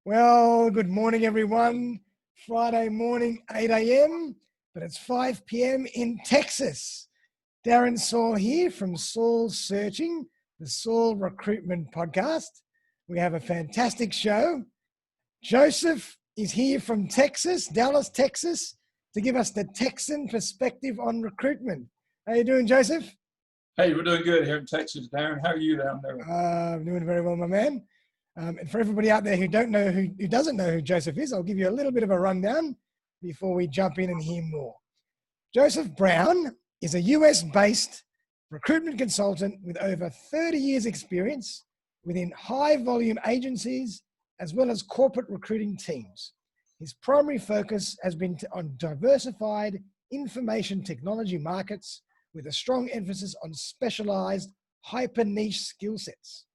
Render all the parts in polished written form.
Well, good morning, everyone. Friday morning, 8 a.m., but it's 5 p.m. in Texas. Darren Saul here from Saul Searching, the Saul Recruitment Podcast. We have a fantastic show. Joseph is here from Texas, Dallas, Texas, to give us the Texan perspective on recruitment. How you doing, Joseph? Hey, we're doing good here in Texas, Darren. How are you down there? I'm doing very well, my man. And for everybody out there who doesn't know who Joseph is, I'll give you a little bit of a rundown before we jump in and hear more. Joseph Brown is a US-based recruitment consultant with over 30 years experience within high-volume agencies as well as corporate recruiting teams. His primary focus has been on diversified information technology markets with a strong emphasis on specialized, hyper-niche skill sets.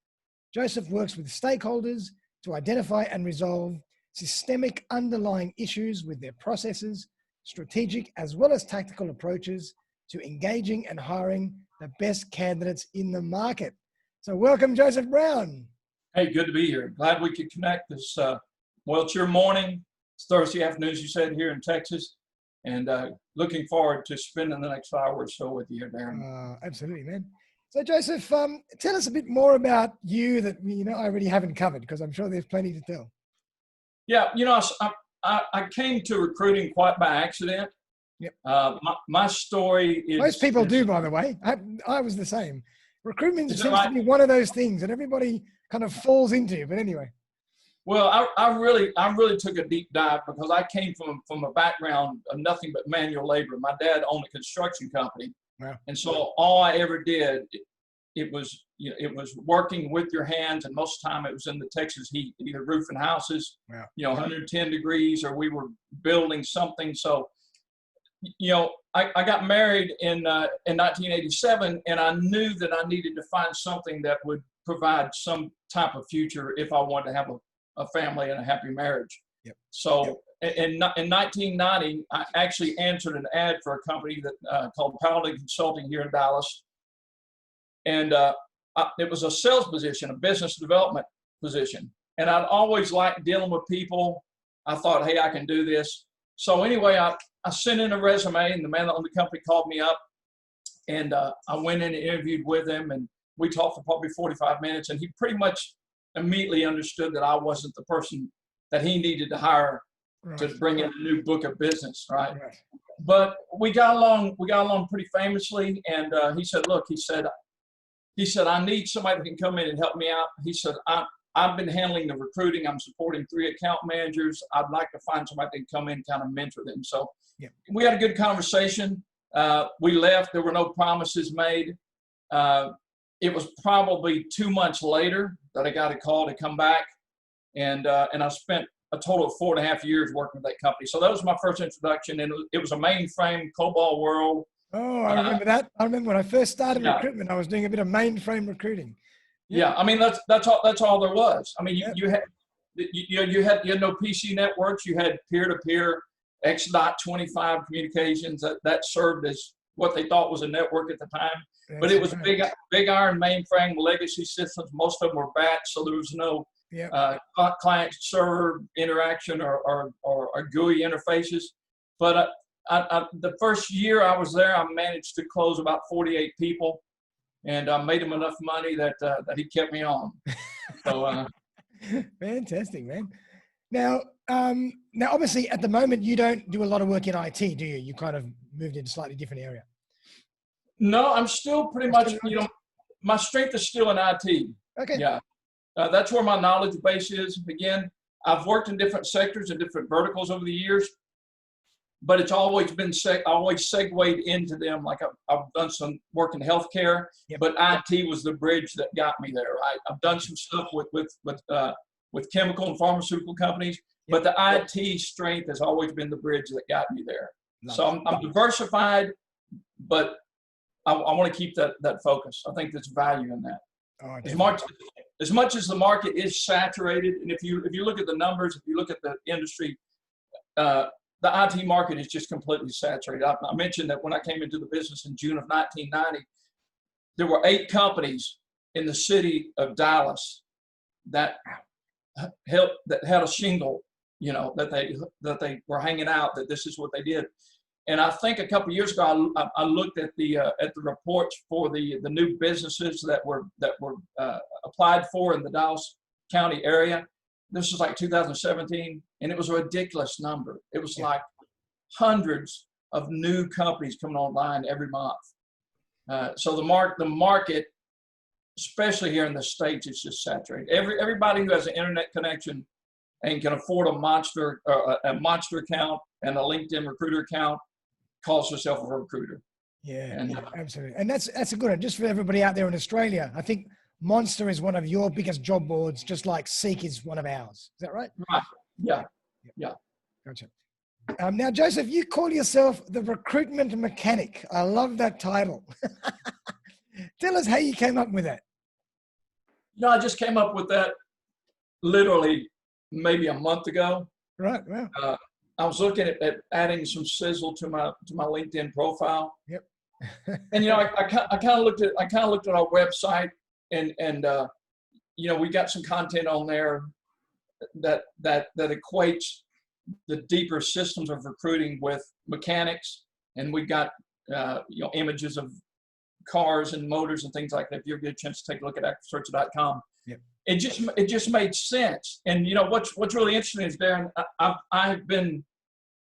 Joseph works with stakeholders to identify and resolve systemic underlying issues with their processes, strategic as well as tactical approaches to engaging and hiring the best candidates in the market. So welcome, Joseph Brown. Hey, good to be here. Glad we could connect this. Well, it's your morning. It's Thursday afternoon, as you said, here in Texas. And looking forward to spending the next hour or so with you, Darren. Absolutely, man. So, Joseph, tell us a bit more about you that I already haven't covered, because I'm sure there's plenty to tell. Yeah, I came to recruiting quite by accident. Yep. My story is... Most people do, by the way. I was the same. Recruitment seems to be one of those things that everybody kind of falls into, but anyway. Well, I really took a deep dive because I came from a background of nothing but manual labor. My dad owned a construction company. Wow. And so all I ever did, it was working with your hands, and most of the time it was in the Texas heat, either roofing houses, wow, 110 degrees, or we were building something. So, I got married in 1987, and I knew that I needed to find something that would provide some type of future if I wanted to have a family and a happy marriage. Yep. So. Yep. In 1990, I actually answered an ad for a company that called Paladin Consulting here in Dallas. And it was a sales position, a business development position. And I'd always liked dealing with people. I thought, hey, I can do this. So anyway, I sent in a resume, and the man that owned the company called me up. And I went in and interviewed with him, and we talked for probably 45 minutes. And he pretty much immediately understood that I wasn't the person that he needed to hire to bring in a new book of business, right? But we got along pretty famously. And he said, look, he said, I need somebody that can come in and help me out. He said, I've been handling the recruiting. I'm supporting 3 account managers. I'd like to find somebody that can come in and kind of mentor them. So we had a good conversation. We left. There were no promises made. It was probably 2 months later that I got a call to come back. And I spent a total of 4.5 years working with that company. So that was my first introduction, and it was a mainframe COBOL world. Oh, I remember that. I remember when I first started recruitment, I was doing a bit of mainframe recruiting. Yeah, I mean that's all there was. I mean you had no PC networks. You had peer-to-peer X.25 communications that served as what they thought was a network at the time. That's but it was big iron mainframe legacy systems. Most of them were batch, so there was no client server interaction or GUI interfaces. But the first year I was there, I managed to close about 48 people, and I made him enough money that he kept me on. So fantastic, man. Now obviously at the moment you don't do a lot of work in IT, do you? You kind of moved into a slightly different area. No, I'm still pretty much, my strength is still in IT. Okay. Yeah. That's where my knowledge base is. Again, I've worked in different sectors and different verticals over the years, but it's always been always segued into them. Like I've done some work in healthcare, but IT was the bridge that got me there. Right? I've done some stuff with chemical and pharmaceutical companies, but the IT strength has always been the bridge that got me there. So I'm diversified, but I want to keep that focus. I think there's value in that. As much as the market is saturated, and if you look at the numbers, if you look at the industry, the IT market is just completely saturated. I mentioned that when I came into the business in June of 1990, there were 8 companies in the city of Dallas that that had a shingle, that they were hanging out, that this is what they did. And I think a couple of years ago, I looked at the reports for the new businesses that were applied for in the Dallas County area. This was like 2017, and it was a ridiculous number. It was like hundreds of new companies coming online every month. So the market, especially here in the States, is just saturated. Everybody who has an internet connection and can afford a monster account and a LinkedIn recruiter account calls herself a recruiter. Yeah, absolutely. And that's a good one. Just for everybody out there in Australia, I think Monster is one of your biggest job boards, just like Seek is one of ours. Is that right? Right. Yeah. Gotcha. Now, Joseph, you call yourself the Recruitment Mechanic. I love that title. Tell us how you came up with that. I just came up with that literally maybe a month ago. Right. Wow. I was looking at adding some sizzle to my LinkedIn profile. Yep. And I kind of looked at our website, and we got some content on there that equates the deeper systems of recruiting with mechanics, and we got images of cars and motors and things like that. If you ever get a chance to take a look at Accurasearch.com, yep. It just made sense. And what's really interesting is, Darren, I've been,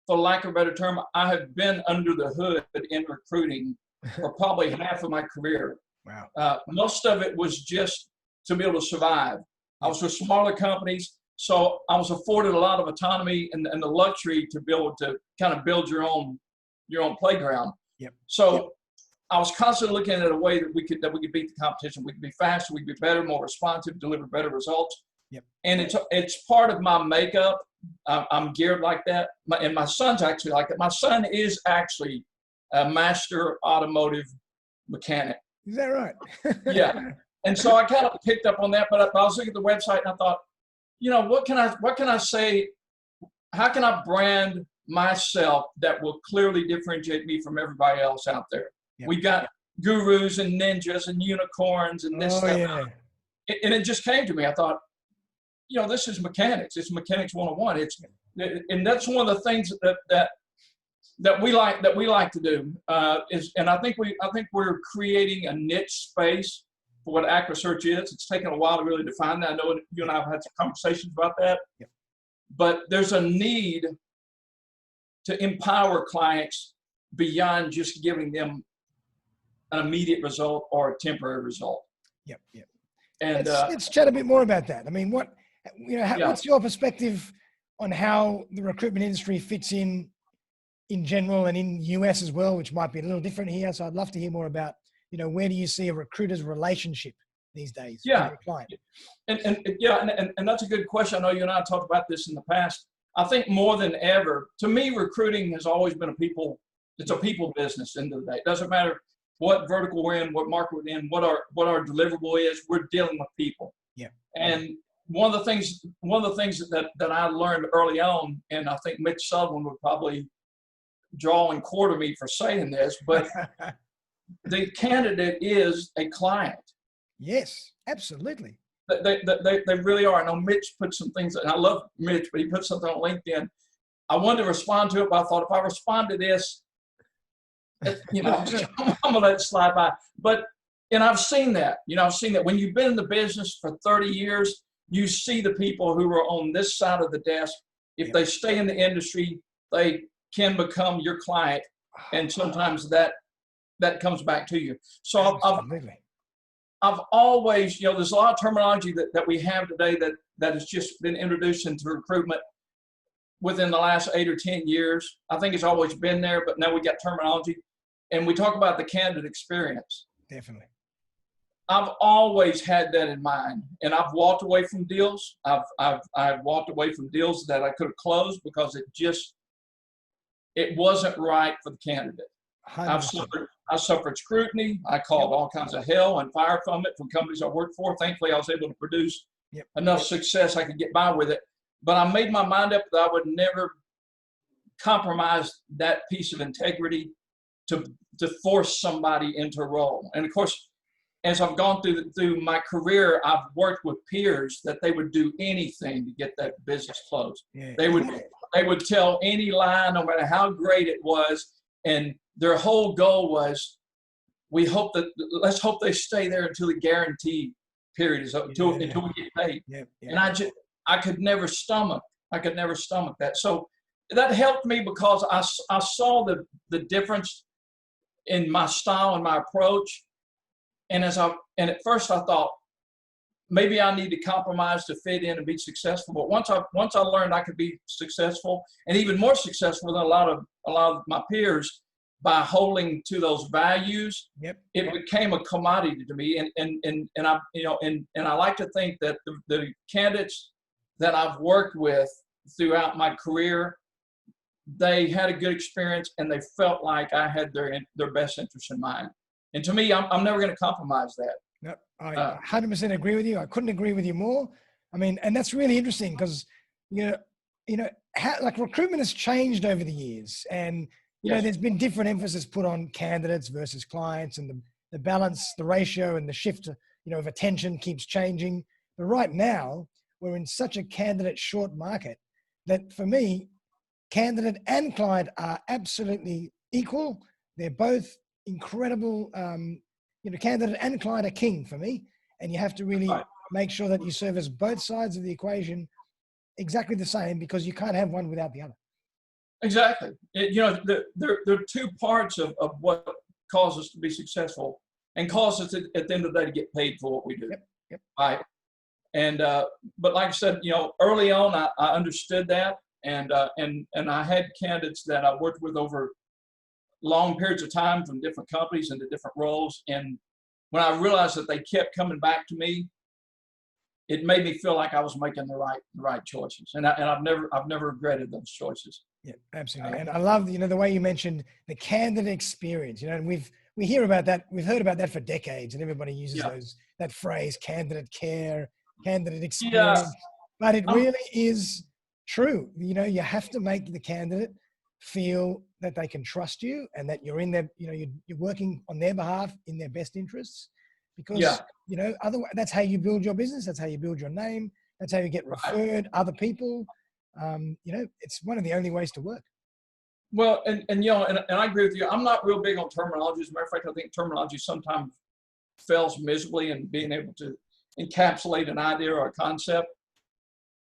for lack of a better term, I have been under the hood in recruiting for probably half of my career. Wow. Most of it was just to be able to survive. I was with smaller companies, so I was afforded a lot of autonomy and the luxury to be able to kind of build your own playground. Yep. So yep. I was constantly looking at a way that we could beat the competition. We could be faster, we could be better, more responsive, deliver better results. Yep. And it's part of my makeup. I'm geared like that. And my son's actually like that. My son is actually a master automotive mechanic. Is that right? Yeah. And so I kind of picked up on that, but I was looking at the website and I thought, what can I say? How can I brand myself that will clearly differentiate me from everybody else out there? Yep. We got gurus and ninjas and unicorns and this stuff. Yeah. And it just came to me. I thought, this is mechanics. It's mechanics 101. And that's one of the things that we like to do and I think we're creating a niche space for what Accurasearch is. It's taken a while to really define that. I know you and I have had some conversations about that. Yep. But there's a need to empower clients beyond just giving them an immediate result or a temporary result. Yep. And let's chat a bit more about that. I mean, what's your perspective on how the recruitment industry fits in general and in US as well, which might be a little different here. So I'd love to hear more about, where do you see a recruiter's relationship these days with a client? And that's a good question. I know you and I talked about this in the past. I think more than ever, to me, recruiting has always been it's a people business end of the day. It doesn't matter what vertical we're in, what market we're in, what our deliverable is, we're dealing with people. Yeah. And one of the things that I learned early on, and I think Mitch Sutherland would probably draw and quarter me for saying this, but the candidate is a client. Yes, absolutely. They really are. I know Mitch put some things, and I love Mitch, but he put something on LinkedIn. I wanted to respond to it, but I thought if I respond to this, I'm gonna let it slide by. And I've seen that. I've seen that when you've been in the business for 30 years, you see the people who are on this side of the desk. If they stay in the industry, they can become your client, and sometimes that comes back to you. So I've always, there's a lot of terminology that we have today that has just been introduced into recruitment within the last 8 or 10 years. I think it's always been there, but now we got terminology, and we talk about the candidate experience. Definitely. I've always had that in mind, and I've walked away from deals. I've walked away from deals that I could have closed because it wasn't right for the candidate. I suffered scrutiny. I called all kinds of hell and fire from companies I worked for. Thankfully, I was able to produce enough success I could get by with it. But I made my mind up that I would never compromise that piece of integrity to force somebody into a role. And of course, as I've gone through my career, I've worked with peers that they would do anything to get that business closed. Yeah. They would tell any lie, no matter how great it was, and their whole goal was, let's hope they stay there until the guarantee period is up, until we get paid. Yeah. And I could never stomach that. So that helped me because I saw the difference in my style and my approach. And at first I thought, maybe I need to compromise to fit in and be successful. But once I learned I could be successful, and even more successful than a lot of my peers, by holding to those values, it became a commodity to me. And I like to think that the candidates that I've worked with throughout my career, they had a good experience and they felt like I had their best interest in mind. And to me, I'm never going to compromise that. No, I 100% agree with you. I couldn't agree with you more. I mean, and that's really interesting because, like recruitment has changed over the years, and there's been different emphasis put on candidates versus clients, and the balance, the ratio, and the shift, of attention keeps changing. But right now, we're in such a candidate short market that for me, candidate and client are absolutely equal. They're both incredible. Candidate and client are king for me, and you have to really make sure that you service both sides of the equation exactly the same, because you can't have one without the other. Exactly. There are two parts of what causes us to be successful and causes us at the end of the day to get paid for what we do. Yep. Right. And but like I said, early on I understood that, and I had candidates that I worked with over long periods of time from different companies into different roles. And when I realized that they kept coming back to me, it made me feel like I was making the right choices. And I've never regretted those choices. Yeah, absolutely. And I love, the way you mentioned the candidate experience, and we hear about that. We've heard about that for decades, and everybody uses that phrase, candidate care, candidate experience, but it really is true. You have to make the candidate feel that they can trust you and that you're in their, you're working on their behalf in their best interests, because, otherwise that's how you build your business. That's how you build your name. That's how you get referred other people. It's one of the only ways to work. Well, and I agree with you. I'm not real big on terminology. As a matter of fact, I think terminology sometimes fails miserably in being able to encapsulate an idea or a concept.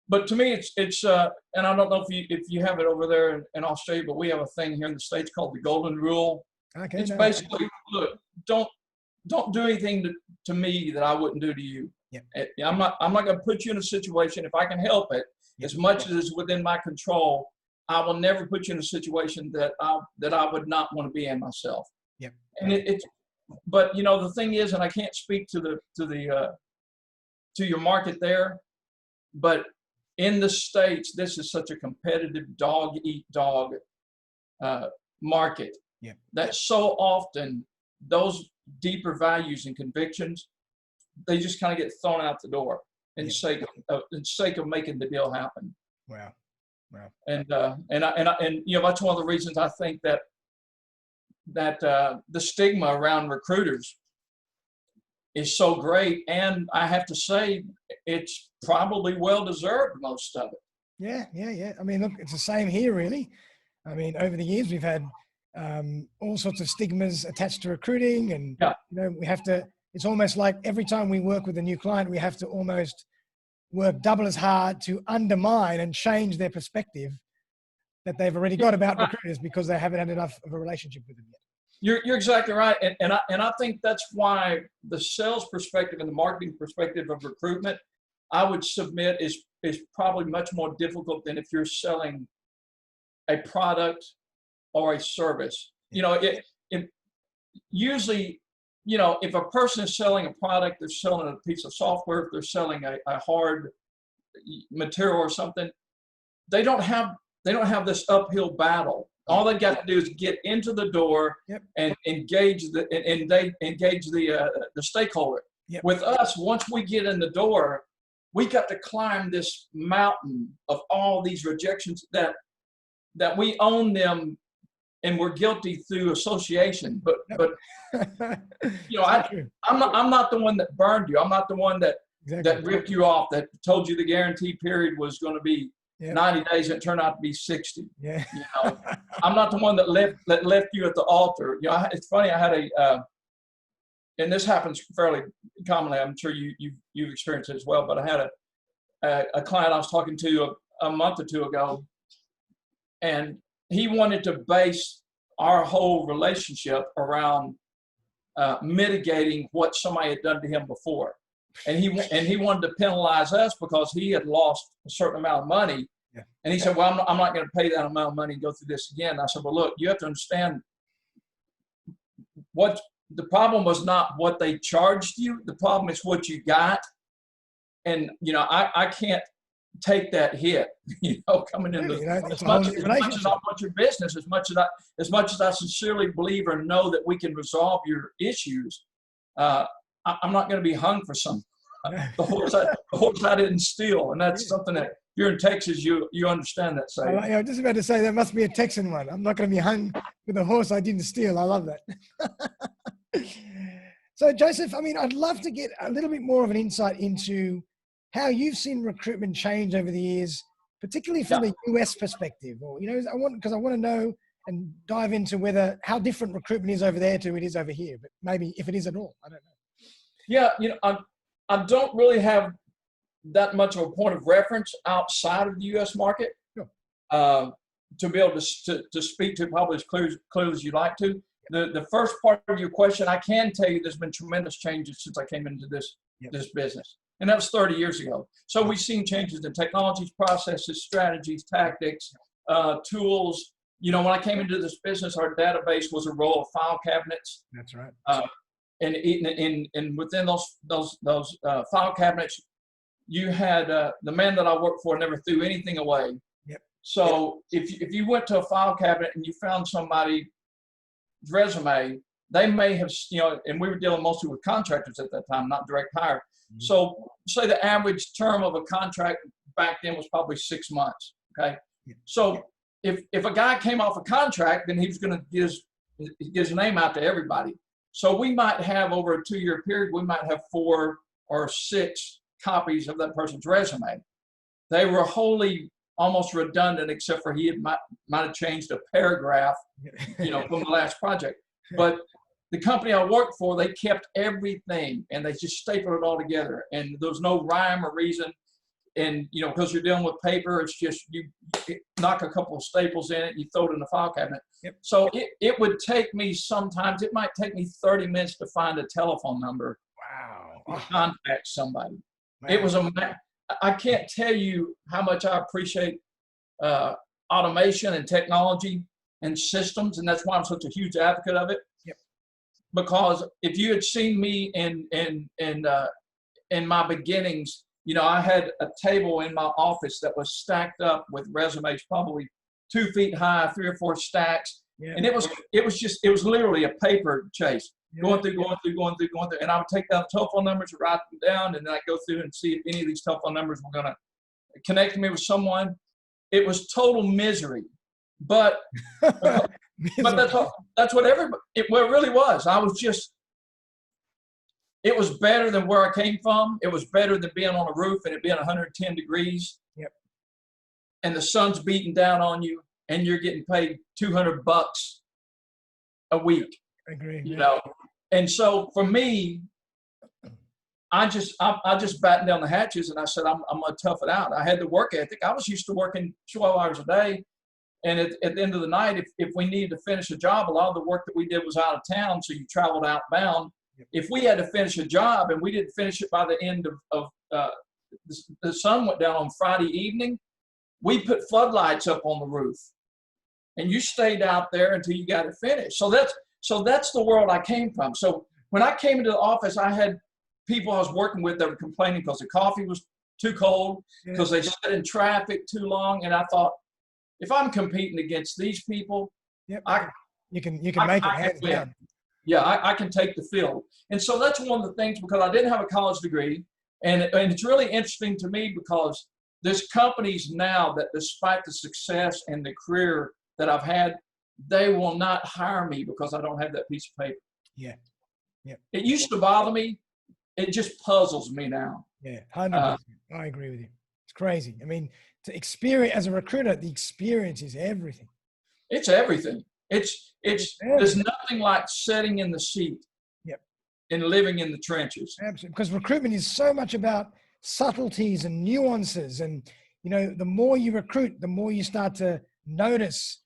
But to me, it's and I don't know if you have it over there in Australia, but we have a thing here in the States called the Golden Rule. Okay, it's basically, look, don't do anything to me that I wouldn't do to you. Yep. I'm not going to put you in a situation, if I can help it, as much as is within my control. I will never put you in a situation that I would not want to be in myself. Yep. And but the thing is, and I can't speak to your market there, but in the States, this is such a competitive dog-eat-dog market that so often those deeper values and convictions, they just kind of get thrown out the door in sake of making the deal happen. Wow. And that's one of the reasons I think that the stigma around recruiters is so great, and I have to say it's probably well deserved, most of it. Yeah. I mean, look, it's the same here, really. I mean, over the years we've had all sorts of stigmas attached to recruiting, and we have to. It's almost like every time we work with a new client, we have to almost work double as hard to undermine and change their perspective that they've already got about recruiters, because they haven't had enough of a relationship with them yet. You're exactly right, and I think that's why the sales perspective and the marketing perspective of recruitment, I would submit, is probably much more difficult than if you're selling a product or a service. It usually, if a person is selling a product, they're selling a piece of software, if they're selling a hard material or something, they don't have this uphill battle. All they got to do is get into the door and engage the stakeholder. Yep. With us, once we get in the door, we got to climb this mountain of all these rejections that we own them and we're guilty through association. But you know, True. I'm not the one that burned you. I'm not the one that ripped you off, that told you the guarantee period was going to be 90 days and it turned out to be 60. Yeah. You know, I'm not the one that left you at the altar. You know, it's funny. I had and this happens fairly commonly. I'm sure you've experienced it as well. But I had a client I was talking to a month or two ago, and he wanted to base our whole relationship around mitigating what somebody had done to him before. And he wanted to penalize us because he had lost a certain amount of money. Yeah. And he said, well, I'm not going to pay that amount of money and go through this again. And I said, well, look, you have to understand what the problem was. Not what they charged you. The problem is what you got. And, you know, I can't take that hit, you know, coming into as much as I want your business, as much as I sincerely believe or know that we can resolve your issues. I'm not going to be hung for something. The horse I didn't steal. And that's something that you're in Texas, you understand that saying. I was just about to say that must be a Texan one. I'm not going to be hung with a horse I didn't steal. I love that. So Joseph, I mean, I'd love to get a little bit more of an insight into how you've seen recruitment change over the years, particularly from the US perspective. Or, you know, I want to know and dive into how different recruitment is over there to it is over here, but maybe if it is at all, I don't know. Yeah, you know, I don't really have that much of a point of reference outside of the U.S. market to be able to speak to probably as clear as you'd like to. The first part of your question, I can tell you there's been tremendous changes since I came into this business, and that was 30 years ago. So we've seen changes in technologies, processes, strategies, tactics, tools. You know, when I came into this business, our database was a row of file cabinets. That's right. And within those file cabinets, you had the man that I worked for never threw anything away. Yep. So if you went to a file cabinet and you found somebody's resume, they may have, you know, and we were dealing mostly with contractors at that time, not direct hire. Mm-hmm. So say the average term of a contract back then was probably 6 months. Okay. Yeah. So if a guy came off a contract, then he was going to get his name out to everybody. So we might have, over a 2-year period, we might have 4 or 6 copies of that person's resume. They were wholly almost redundant, except for he might have changed a paragraph, you know, from the last project. But the company I worked for, they kept everything and they just stapled it all together. And there was no rhyme or reason. And, you know, because you're dealing with paper, it's just you knock a couple of staples in it, you throw it in the file cabinet. Yep. So it would take me sometimes, it might take me 30 minutes to find a telephone number. Wow. To contact somebody. Wow. It was I can't tell you how much I appreciate automation and technology and systems. And that's why I'm such a huge advocate of it. Yep. Because if you had seen me in my beginnings, you know, I had a table in my office that was stacked up with resumes, probably 2 feet high, 3 or 4 stacks. Yeah. And it was literally a paper chase, going through. And I would take down the telephone numbers, write them down, and then I'd go through and see if any of these telephone numbers were going to connect me with someone. It was total misery. But that's what it really was. It was better than where I came from. It was better than being on a roof and it being 110 degrees. Yep. And the sun's beating down on you and you're getting paid $200 a week. I agree. You know? And so for me, I just battened down the hatches and I said, I'm going to tough it out. I had the work ethic. I was used to working 12 hours a day. And at the end of the night, if we needed to finish a job, a lot of the work that we did was out of town. So you traveled outbound. If we had to finish a job and we didn't finish it by the end of the sun went down on Friday evening, we put floodlights up on the roof, and you stayed out there until you got it finished. So that's the world I came from. So when I came into the office, I had people I was working with that were complaining because the coffee was too cold, because they sat in traffic too long, and I thought, if I'm competing against these people, you can make it hands down. Yeah, I can take the field. And so that's one of the things, because I didn't have a college degree. And it's really interesting to me because there's companies now that, despite the success and the career that I've had, they will not hire me because I don't have that piece of paper. Yeah. Yeah. It used to bother me. It just puzzles me now. Yeah. 100%. I agree with you. It's crazy. I mean, to experience as a recruiter, the experience is everything. It's everything. It's everything. There's nothing like sitting in the seat. Yep. And living in the trenches. Absolutely. Because recruitment is so much about subtleties and nuances. And, you know, the more you recruit, the more you start to notice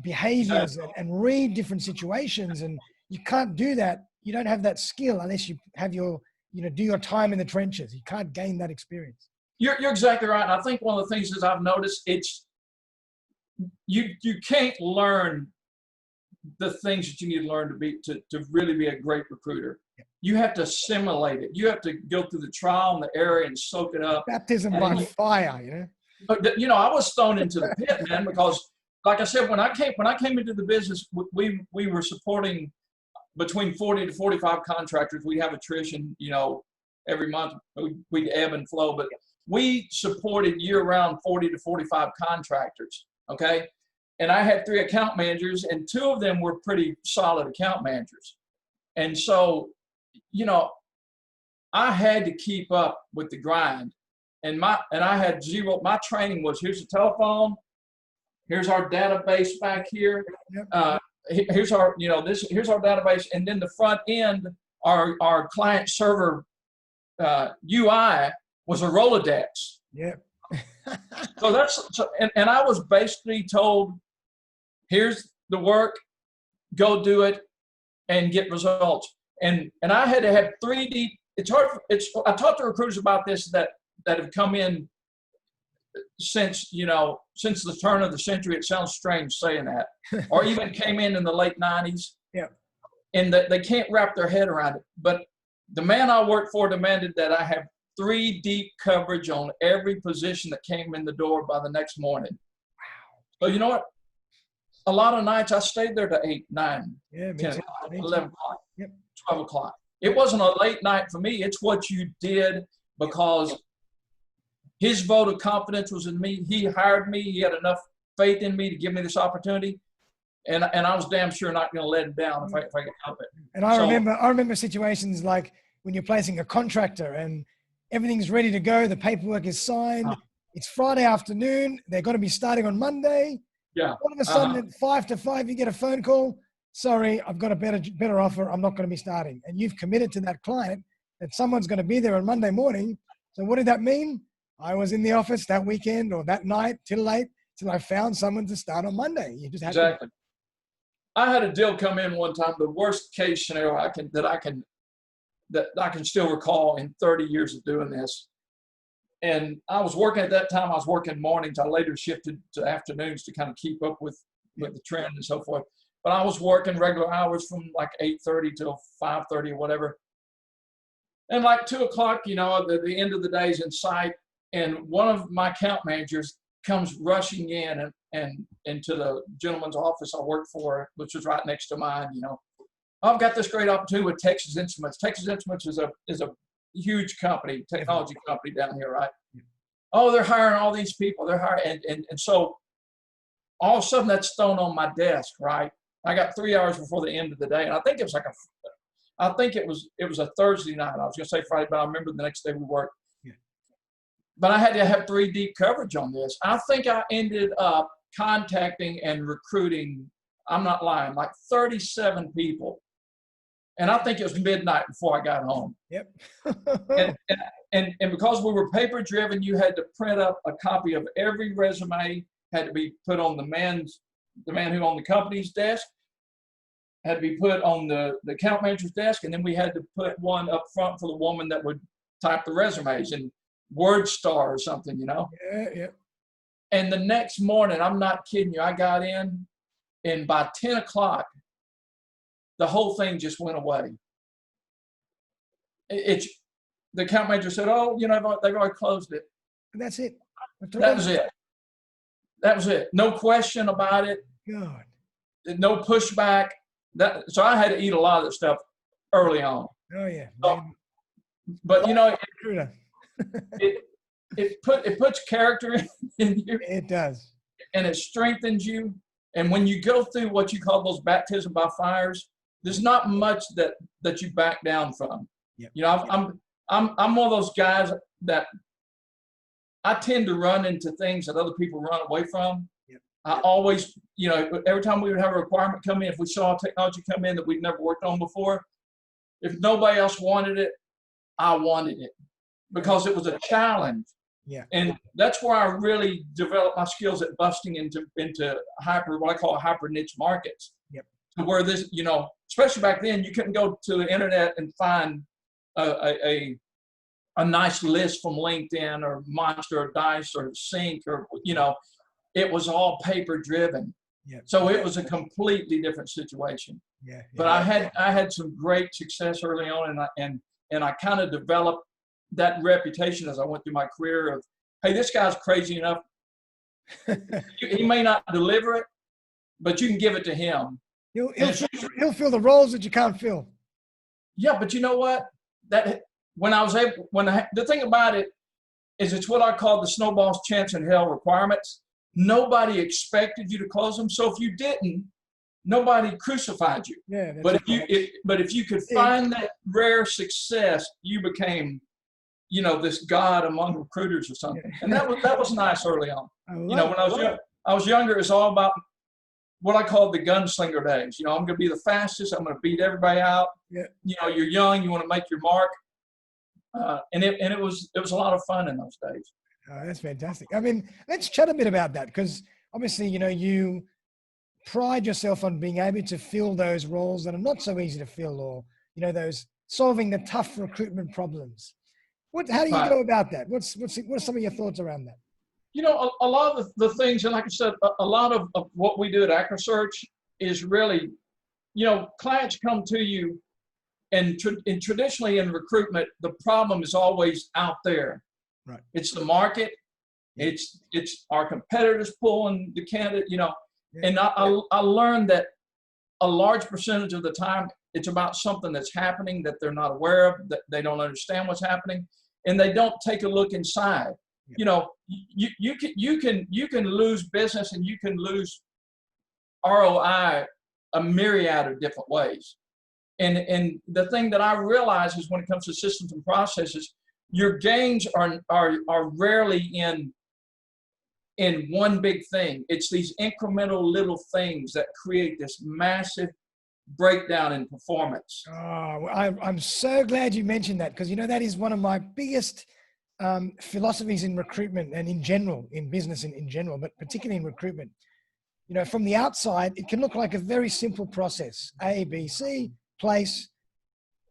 behaviors and read different situations. And you can't do that. You don't have that skill unless you have your, you know, do your time in the trenches. You can't gain that experience. You're exactly right. And I think one of the things is I've noticed it's, you can't learn the things that you need to learn to really be a great recruiter. You have to assimilate it. You have to go through the trial and the error and soak it up. Baptism by fire, you know. But you know, I was thrown into the pit, man, because like I said, when I came into the business, we were supporting between 40 to 45 contractors. We have attrition, you know, every month we ebb and flow, but we supported year-round 40 to 45 contractors. Okay. And I had 3 account managers, and 2 of them were pretty solid account managers. And so, you know, I had to keep up with the grind. And I had zero. My training was, here's the telephone, here's our database back here. Here's our, you know, here's our database, and then the front end, our client server UI was a Rolodex. Yeah. So and I was basically told, here's the work, go do it, and get results. And I had to have 3D. It's hard. I talked to recruiters about this that have come in since the turn of the century. It sounds strange saying that, or even came in the late 90s. Yeah. And that they can't wrap their head around it. But the man I worked for demanded that I have 3 deep coverage on every position that came in the door by the next morning. Wow. So you know what? A lot of nights I stayed there to 8, 9, 10 o'clock, 11 o'clock, 12 o'clock. It wasn't a late night for me. It's what you did because his vote of confidence was in me. He hired me. He had enough faith in me to give me this opportunity. And I was damn sure not going to let him down if I could help it. And I remember situations like when you're placing a contractor and everything's ready to go. The paperwork is signed. It's Friday afternoon. They're going to be starting on Monday. Yeah. All of a sudden at 5 to 5, you get a phone call. Sorry, I've got a better offer. I'm not going to be starting. And you've committed to that client that someone's going to be there on Monday morning. So what did that mean? I was in the office that weekend or that night till late till I found someone to start on Monday. You just have exactly. I had a deal come in one time, the worst case scenario that I can still recall in 30 years of doing this. And I was working at that time. I was working mornings. I later shifted to afternoons to kind of keep up with the trend and so forth. But I was working regular hours from like 8:30 till 5:30 or whatever. And like 2 o'clock, you know, the end of the day is in sight. And one of my account managers comes rushing in and into the gentleman's office I worked for, which was right next to mine. You know, I've got this great opportunity with Texas Instruments. Texas Instruments is a huge company, technology company down here, right? Oh, they're hiring all these people. They're hiring, and so all of a sudden that's thrown on my desk, right? I got 3 hours before the end of the day, and I think it was a Thursday night. I was going to say Friday, but I remember the next day we worked. But I had to have 3 deep coverage on this. I think I ended up contacting and recruiting, I'm not lying, like 37 people. And I think it was midnight before I got home. Yep. and because we were paper driven, you had to print up a copy of every resume, had to be put on the man who owned the company's desk, had to be put on the account manager's desk, and then we had to put one up front for the woman that would type the resumes in WordStar or something, you know? Yeah. And the next morning, I'm not kidding you, I got in, and by 10 o'clock, the whole thing just went away. The account manager said, oh, you know, they've already closed it. And that's it. That was it. That was it. No question about it. God. No pushback. So I had to eat a lot of that stuff early on. Oh, yeah. So, but, you know, it puts character in you. It does. And it strengthens you. And when you go through what you call those baptism by fires, there's not much that you back down from. Yep. You know, I'm one of those guys that I tend to run into things that other people run away from. Yep. I always, you know, every time we would have a requirement come in, if we saw technology come in that we'd never worked on before, if nobody else wanted it, I wanted it because it was a challenge. Yeah. And that's where I really developed my skills at busting into what I call hyper niche markets. Yep. Where this, you know, especially back then, you couldn't go to the internet and find a nice list from LinkedIn or Monster or Dice or Sync or, you know, it was all paper driven. Yeah. So it was a completely different situation. Yeah. But I had some great success early on, and I kind of developed that reputation as I went through my career of, hey, this guy's crazy enough. He may not deliver it, but you can give it to him. He'll fill the roles that you can't fill. Yeah, but you know what? The thing about it is it's what I call the snowball's chance in hell requirements. Nobody expected you to close them. So if you didn't, nobody crucified you. Yeah. But if you could find that rare success, you became, you know, this god among recruiters or something. And that was nice early on. You know, when I was younger, it was all about what I called the gunslinger days. You know, I'm going to be the fastest. I'm going to beat everybody out. Yeah. You know, you're young. You want to make your mark. And it was a lot of fun in those days. Oh, that's fantastic. I mean, let's chat a bit about that because obviously, you know, you pride yourself on being able to fill those roles that are not so easy to fill, or, you know, those solving the tough recruitment problems. How do you go about that? What are some of your thoughts around that? You know, a lot of the things, and like I said, a lot of what we do at Accurasearch is really, you know, clients come to you, and traditionally in recruitment, the problem is always out there. Right. It's the market. It's our competitors pulling the candidate, you know. Yeah. And I learned that a large percentage of the time it's about something that's happening that they're not aware of, that they don't understand what's happening, and they don't take a look inside. Yeah. You know, you can lose business and you can lose ROI a myriad of different ways. And the thing that I realize is when it comes to systems and processes, your gains are rarely in one big thing. It's these incremental little things that create this massive breakdown in performance. Oh, I'm so glad you mentioned that, because, you know, that is one of my biggest philosophies in recruitment and in general, in business and in general, but particularly in recruitment. You know, from the outside, it can look like a very simple process. A, B, C, place,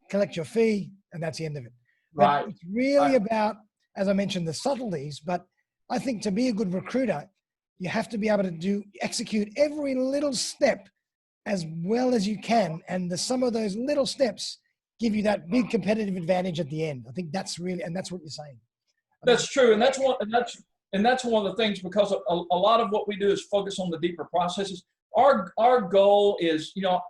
collect your fee, and that's the end of it. But right. It's really about, as I mentioned, the subtleties. But I think to be a good recruiter, you have to be able to execute every little step as well as you can. And the sum of those little steps give you that big competitive advantage at the end. I think that's really, and that's what you're saying. That's true. And that's one of the things, because a lot of what we do is focus on the deeper processes. Our goal is, you know,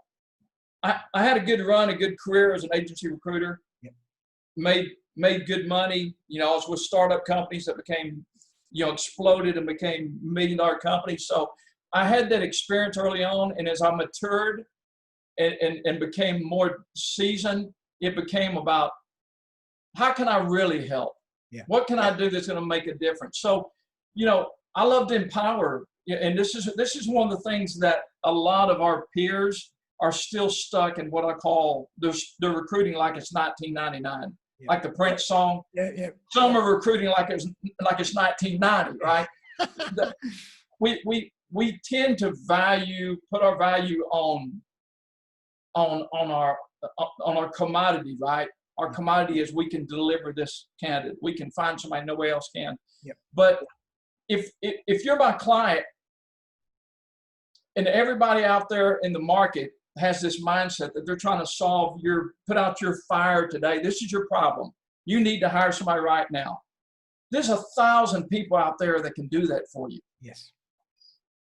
I had a good career as an agency recruiter. Yep. Made good money. You know, I was with startup companies that became, you know, exploded and became $1 million companies. So I had that experience early on, and as I matured and became more seasoned, it became about how can I really help? Yeah. What can I do that's going to make a difference? So, you know, I love to empower, and this is one of the things that a lot of our peers are still stuck in what I call they're recruiting like it's 1999, yeah. Like the Prince song. Yeah, yeah. Some are recruiting like it's 1990, right? We tend to put our value on our commodity, right? Our commodity is we can deliver this candidate. We can find somebody nobody else can. Yep. But if you're my client, and everybody out there in the market has this mindset that they're trying to put out your fire today. This is your problem. You need to hire somebody right now. There's 1,000 people out there that can do that for you. Yes.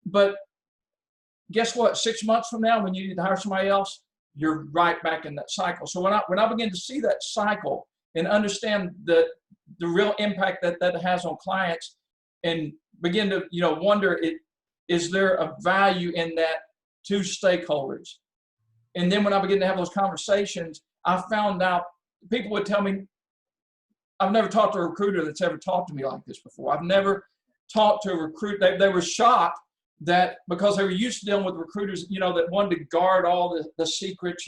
But guess what? 6 months from now, when you need to hire somebody else, you're right back in that cycle. So when I begin to see that cycle and understand the real impact that has on clients, and begin to, you know, wonder is there a value in that to stakeholders? And then when I began to have those conversations, I found out people would tell me, I've never talked to a recruiter that's ever talked to me like this before. I've never talked to a recruiter. They were shocked that because they were used to dealing with recruiters, that wanted to guard all the secrets.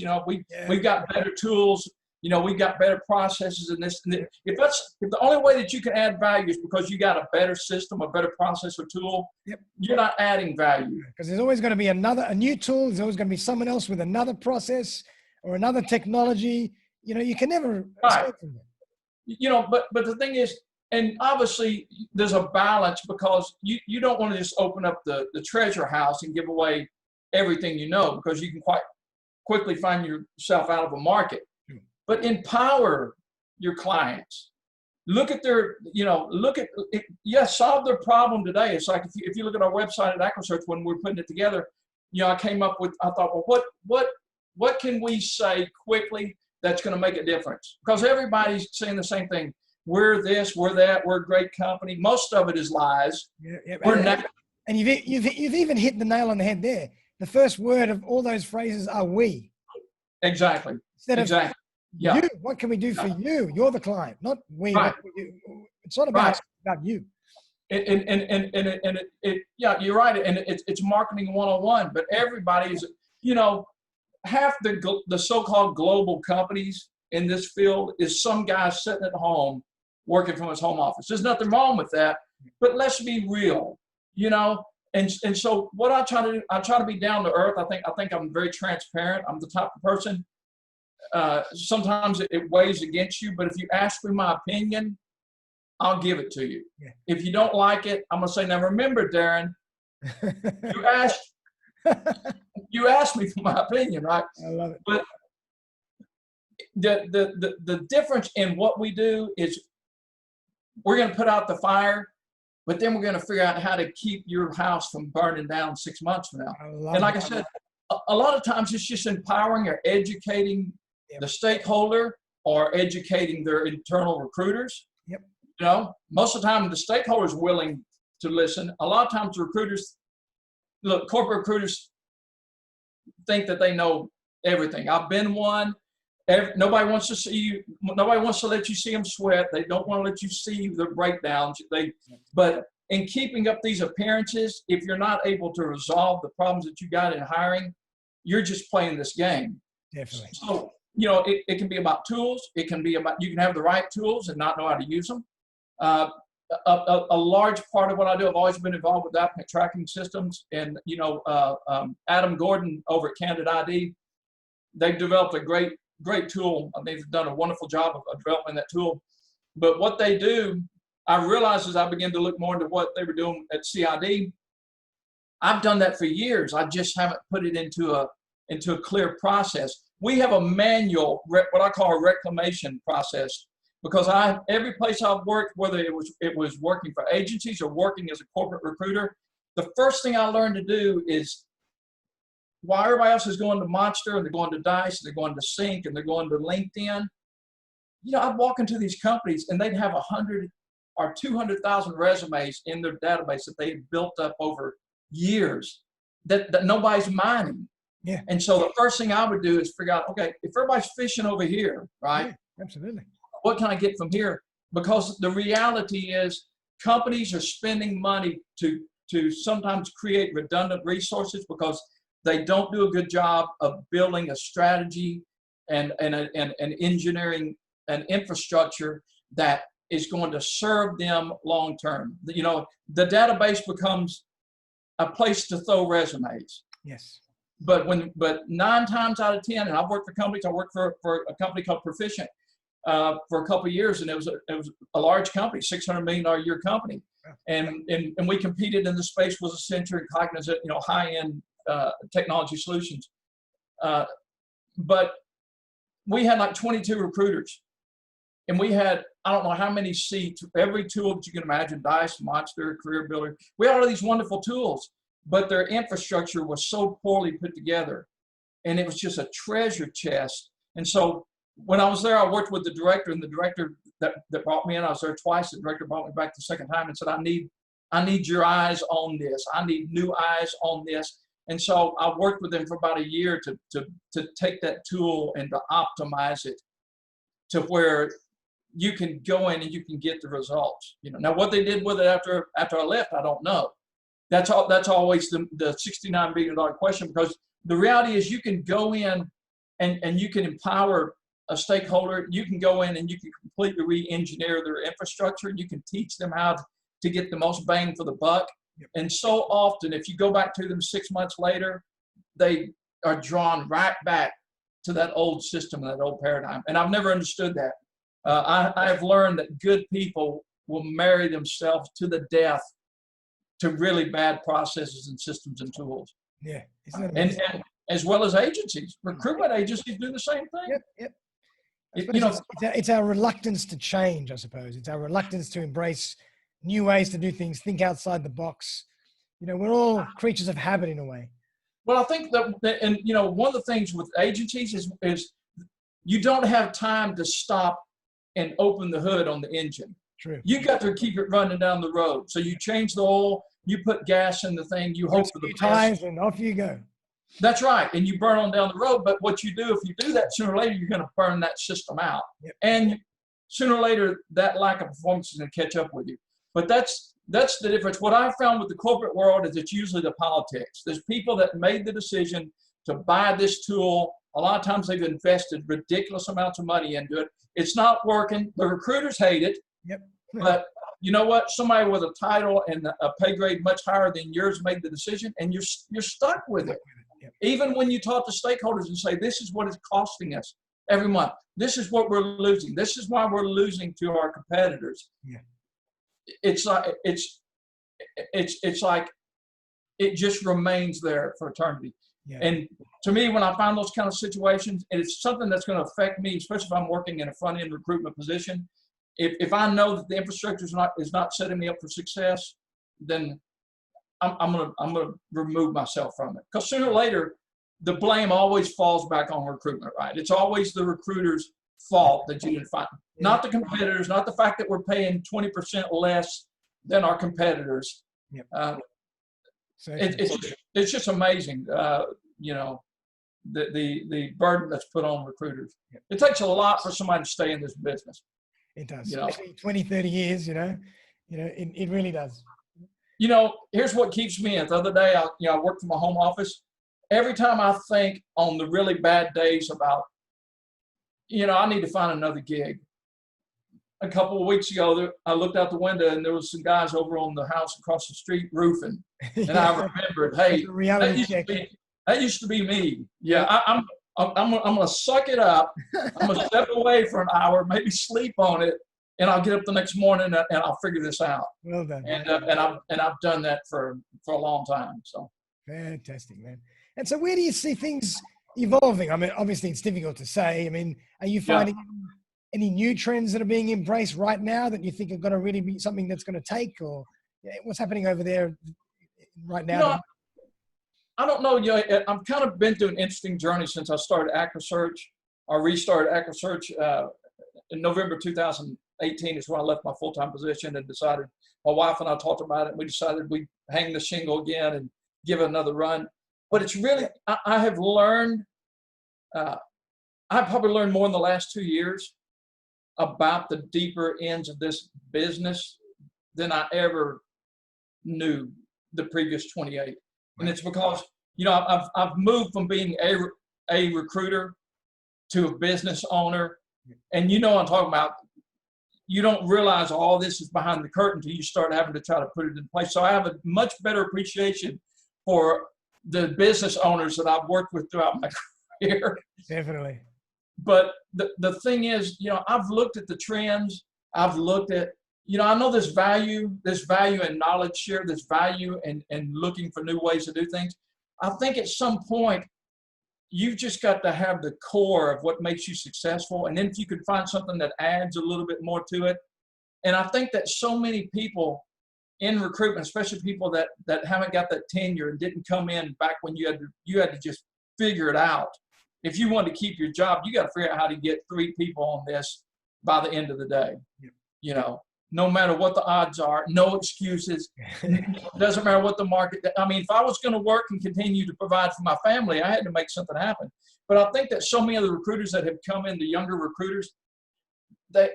We've got better tools. We've got better processes and this. And if the only way that you can add value is because you got a better system, a better process or tool, you're not adding value. Because there's always going to be a new tool. There's always going to be someone else with another process or another technology. You can never escape from that. But the thing is, and obviously there's a balance, because you don't want to just open up the treasure house and give away everything because you can quite quickly find yourself out of a market. But empower your clients. Look at their, solve their problem today. It's like if you look at our website at Accurasearch when we're putting it together, I came up with, I thought, well, what can we say quickly that's going to make a difference? Because everybody's saying the same thing. We're this, we're that, we're a great company. Most of it is lies. We're not. And you've even hit the nail on the head there. The first word of all those phrases are we. Exactly. Exactly. You, what can we do for you? You're the client, not we. Right. It's not about, it's about you. You're right. And it's marketing 101, but everybody's, half the so-called global companies in this field is some guy sitting at home working from his home office. There's nothing wrong with that, but let's be real, And so what I try to do, I try to be down to earth. I think I'm very transparent. I'm the type of person. Sometimes it weighs against you, but if you ask me my opinion, I'll give it to you. Yeah. If you don't like it, I'm gonna say, now remember, Darren, you asked me for my opinion, right? I love it. But the difference in what we do is we're gonna put out the fire, but then we're gonna figure out how to keep your house from burning down 6 months from now. And like I said, a lot of times it's just empowering or educating the stakeholder or educating their internal recruiters. Most of the time the stakeholder is willing to listen. A lot of times the recruiters, corporate recruiters think that they know everything. I've been one. Nobody wants to see you. Nobody wants to let you see them sweat. They don't want to let you see their breakdowns. But in keeping up these appearances, if you're not able to resolve the problems that you got in hiring, you're just playing this game. Definitely. So, it can be about tools. It can be about, you can have the right tools and not know how to use them. A large part of what I do, I've always been involved with applicant tracking systems. And, Adam Gordon over at Candid ID, they've developed a great tool. They've done a wonderful job of developing that tool. But what they do, I realized as I began to look more into what they were doing at CID, I've done that for years. I just haven't put it into a clear process. We have a manual, what I call a reclamation process, because every place I've worked, whether it was working for agencies or working as a corporate recruiter, the first thing I learned to do is, while everybody else is going to Monster and they're going to Dice, and they're going to Sync, and they're going to LinkedIn, I'd walk into these companies and they'd have 100 or 200,000 resumes in their database that they had built up over years that nobody's mining. Yeah. And so the first thing I would do is figure out, okay, if everybody's fishing over here, right? Yeah, absolutely. What can I get from here? Because the reality is companies are spending money to sometimes create redundant resources because they don't do a good job of building a strategy and engineering an infrastructure that is going to serve them long term. The database becomes a place to throw resumes. Yes. But 9 times out of 10, and I've worked for companies. I worked for a company called Proficient for a couple of years, and it was a large company, $600 million a year company, and we competed in the space with Accenture and Cognizant, high-end technology solutions. But we had like 22 recruiters, and we had, I don't know how many seats, every tool that you can imagine, Dice, Monster, Career Builder. We had all of these wonderful tools, but their infrastructure was so poorly put together, and it was just a treasure chest. And so when I was there, I worked with the director, and the director that brought me in, I was there twice. The director brought me back the second time and said, I need I need your eyes on this. I need new eyes on this. And so I worked with them for about a year to take that tool and to optimize it to where you can go in and you can get the results. Now what they did with it after I left, I don't know. That's always the $69 billion question, because the reality is you can go in and you can empower a stakeholder. You can go in and you can completely re-engineer their infrastructure. You can teach them how to get the most bang for the buck. Yep. And so often, if you go back to them 6 months later, they are drawn right back to that old system, that old paradigm. And I've never understood that. I have learned that good people will marry themselves to the death to really bad processes and systems and tools. Yeah. And as well as agencies. Recruitment agencies do the same thing. Yep. It's our reluctance to change, I suppose. It's our reluctance to embrace new ways to do things, think outside the box. We're all creatures of habit in a way. Well, I think that, and one of the things with agencies is you don't have time to stop and open the hood on the engine. True. You got to keep it running down the road. So you change the oil, you put gas in the thing, you hope for the best. Tires, and off you go. That's right. And you burn on down the road. But what you do, if you do that, sooner or later, you're going to burn that system out. Yep. And sooner or later, that lack of performance is going to catch up with you. But that's the difference. What I found with the corporate world is it's usually the politics. There's people that made the decision to buy this tool. A lot of times they've invested ridiculous amounts of money into it. It's not working. The recruiters hate it. Yep. But you know what? Somebody with a title and a pay grade much higher than yours made the decision, and you're stuck with it. Yep. Even when you talk to stakeholders and say, this is what it's costing us every month. This is what we're losing. This is why we're losing to our competitors. Yeah. It's like it just remains there for eternity. Yeah. And to me, when I find those kind of situations, and it's something that's going to affect me, especially if I'm working in a front end recruitment position. If I know that the infrastructure is not setting me up for success, then I'm gonna remove myself from it. Because sooner or later, the blame always falls back on recruitment, right? It's always the recruiter's fault that you didn't find, not the competitors, not the fact that we're paying 20% less than our competitors. Yep. It's just amazing, the burden that's put on recruiters. Yep. It takes a lot for somebody to stay in this business. It does, especially 20, 30 years, it really does. Here's what keeps me in. The other day, I worked from my home office. Every time I think on the really bad days about, I need to find another gig. A couple of weeks ago, I looked out the window and there was some guys over on the house across the street roofing. And I remembered, hey, that used to be me. Yeah, I'm going to suck it up. I'm going to step away for an hour, maybe sleep on it, and I'll get up the next morning and I'll figure this out. Well done. And I've done that for a long time. So fantastic, man. And so where do you see things evolving? I mean, obviously it's difficult to say. I mean, are you finding any new trends that are being embraced right now that you think are going to really be something that's going to take, or what's happening over there right now? I don't know. I've kind of been through an interesting journey since I started Accurasearch. I restarted Accurasearch in November 2018 is when I left my full-time position and decided, my wife and I talked about it, and we decided we'd hang the shingle again and give it another run. But it's really, I have learned, I've probably learned more in the last 2 years about the deeper ends of this business than I ever knew the previous 28. And it's because, I've moved from being a recruiter to a business owner. And what I'm talking about. You don't realize all this is behind the curtain until you start having to try to put it in place. So I have a much better appreciation for the business owners that I've worked with throughout my career. Definitely. But the thing is, I've looked at the trends. I've looked at, I know there's value in knowledge share, there's value in looking for new ways to do things. I think at some point, you've just got to have the core of what makes you successful. And then if you can find something that adds a little bit more to it. And I think that so many people in recruitment, especially people that haven't got that tenure and didn't come in back when you had to just figure it out. If you want to keep your job, you got to figure out how to get 3 people on this by the end of the day. Yep. no matter what the odds are, no excuses. Doesn't matter what the market. I mean, if I was going to work and continue to provide for my family, I had to make something happen. But I think that so many of the recruiters that have come in, the younger recruiters, they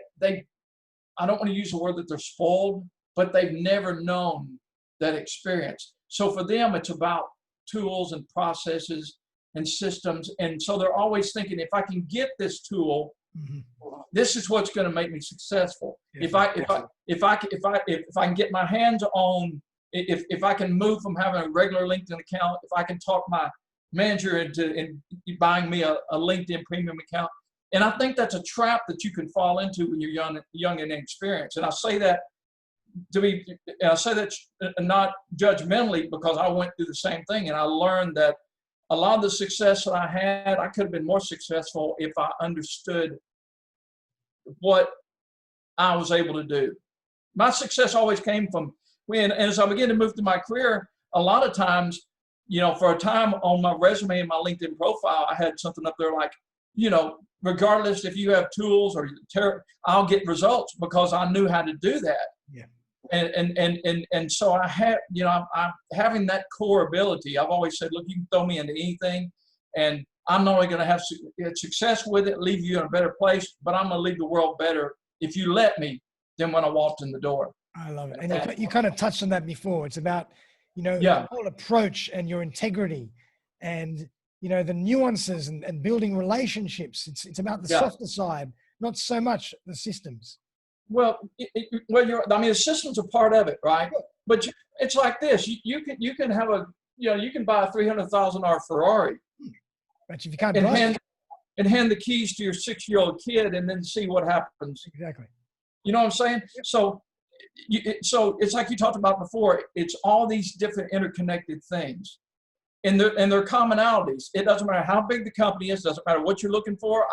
I don't want to use the word that they're spoiled, but they've never known that experience. So for them, it's about tools and processes and systems. And so they're always thinking, if I can get this tool, this is what's going to make me successful. If I can get my hands on, if I can move from having a regular LinkedIn account, if I can talk my manager into buying me a LinkedIn premium account. And I think that's a trap that you can fall into when you're young and inexperienced. And I say that not judgmentally, because I went through the same thing, and I learned that a lot of the success that I had, I could have been more successful if I understood what I was able to do. My success always came from when, and as I began to move through my career, a lot of times, for a time on my resume and my LinkedIn profile, I had something up there like, regardless if you have tools or I'll get results, because I knew how to do that. Yeah. And so I had, I'm having that core ability. I've always said, look, you can throw me into anything, and I'm not only going to have success with it, leave you in a better place, but I'm going to leave the world better if you let me than when I walked in the door. I love it. And you kind of touched on that before. It's about, Yeah. the whole approach and your integrity and, the nuances and building relationships. It's about the softer side, not so much the systems. Well, the systems are part of it, right? But it's like this: you can have you can buy a $300,000 Ferrari, but if you can't drive and hand the keys to your 6-year-old kid, and then see what happens. Exactly. You know what I'm saying? Yep. So it's like you talked about before. It's all these different interconnected things, and their commonalities. It doesn't matter how big the company is. Doesn't matter what you're looking for.